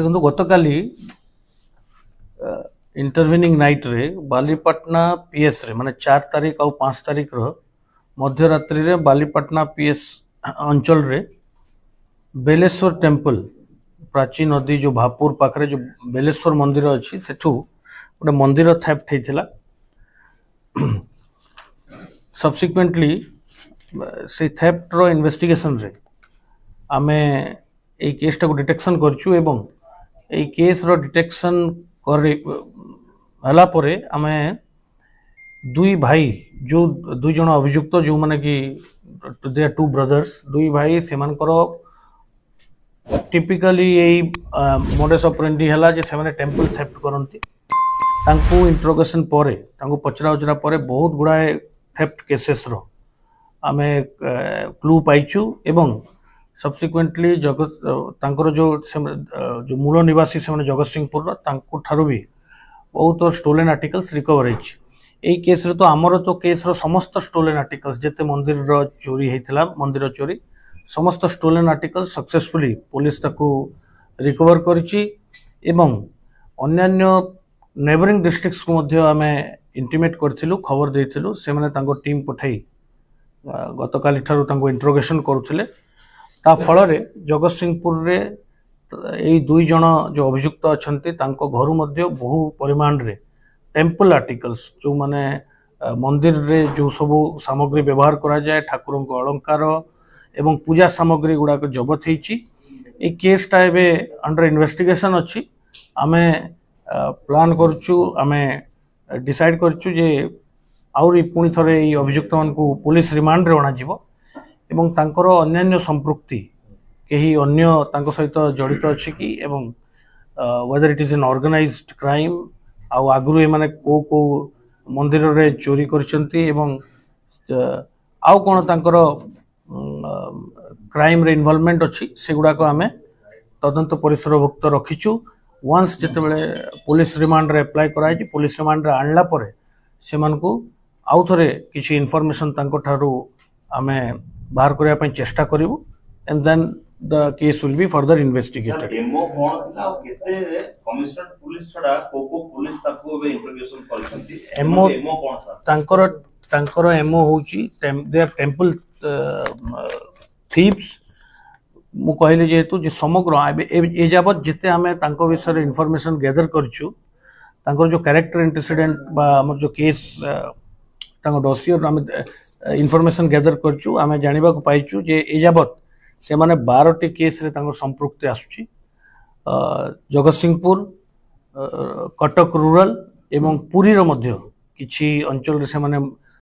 देखो गतकाली intervening night रे बालीपाटना PS रे माने 4 तारीख और 5 तारीख रो मध्यरात्रि रे बालीपाटना पीएस अंचल रे बेलेश्वर टेम्पल प्राचीन नदी जो भापुर पाखरे जो बेलेश्वर मंदिर अच्छी सेठू गोटे मंदिर थेफ्ट होता सब्सिक्वेंटली से थेफ्ट रो इन्वेस्टिगेशन रे आमे ए केस टाको डिटेक्शन करचु एवं ए केस रो डिटेक्शन हला परे आमे दुई भाई जो दुई जन अभियुक्त जो माने कि दे आर टू ब्रदर्स दुई भाई से टिपिकली यही मोडस ऑपरेंडी हला जे से टेम्पल थेफ्ट करंती तांको इंट्रोगेशन परे तांको पचरा उचरा परे बहुत गुड़ाए थेफ्ट केसेस रो आमे क्लू पाइचु एवं सब्सिक्वेंटली तांकर जो मूल निवासी से जगत सिंहपुर तांको ठारू भी बहुत स्टोलेन आर्टिकल्स रिकवर होई केस रे तो आमर तो केस रो समस्त स्टोलेन आर्टिकल्स जेते मंदिर रो चोरी हेतिला मंदिर चोरी समस्त स्टोलेन आर्टिकल्स सक्सेसफुली पुलिस ताको रिकवर करची एवं अन्यान्य नेबरिंग डिस्ट्रिक्ट्स को मध्य आमे इंटिमेट करथिलु खबर देथिलु से माने तांको टीम पठाई गतकाली ठारू तांको इंट्रोगेशन करूथिले ता फल रे जगत सिंहपुर रे यही दुई जन जो अभियुक्त अच्छे घर मध्य बहु परिमाण रे टेम्पल आर्टिकल्स जो माने मंदिर रे जो सब सामग्री व्यवहार करा जाए ठाकुर को अलंकार एवं पूजा सामग्री गुड़ाक जबत होती केसटा एबे अंडर इन्वेस्टिगेशन अच्छी आमे प्लान करचु आमे डिसाइड करचु जे आउरी पुणी थरे ये अभियुक्त मान को पुलिस रिमांड रे अणा जिवो एवं तांकर अन्यान्य संपृक्ति कहीं अन्य तांको सहित जड़ित अच्छी कि एवं whether it is an organised crime आउ आगुरी माने को मंदिर रे चोरी करचंती एवं आउ कोन तांकर क्राइम रे इन्वॉल्वमेंट अच्छी से गुडा को आमे तदंत परिसरभुक्त रखिचु वंस जते बेले पुलिस रिमांड रे अप्लाई कराई कि पुलिस रिमांड रे आणला परे से मान को आउ थरे किछि इन्फॉर्मेशन तांको ठारू आमे बाहर करया पय चेष्टा करिवु and then the case will be further investigated एमओ कोन थिला केते कमिशनर पुलिस छडा कोको पुलिस ताको बे इंटरव्यूशन करछंती एमओ कोन सा तांकर एमओ होची दे आर टेम्पल थीव्स मु कहले जेतु जे समग्र ए जाबत जेते हमें तांको विषय इन्फॉर्मेशन गैदर करछु तांकर जो कैरेक्टर एंटीसीडेंट बा हमर जो केस तांको डोसियर हम इन्फॉर्मेशन गैदर करछु हमें जानिबा को पाइछु जे ए जाबत से माने 12टी केस रे तांको संपृक्ति आसुची जगत सिंहपुर कटक रूरल एवं पुरी रो मध्य किछि अंचल रे से माने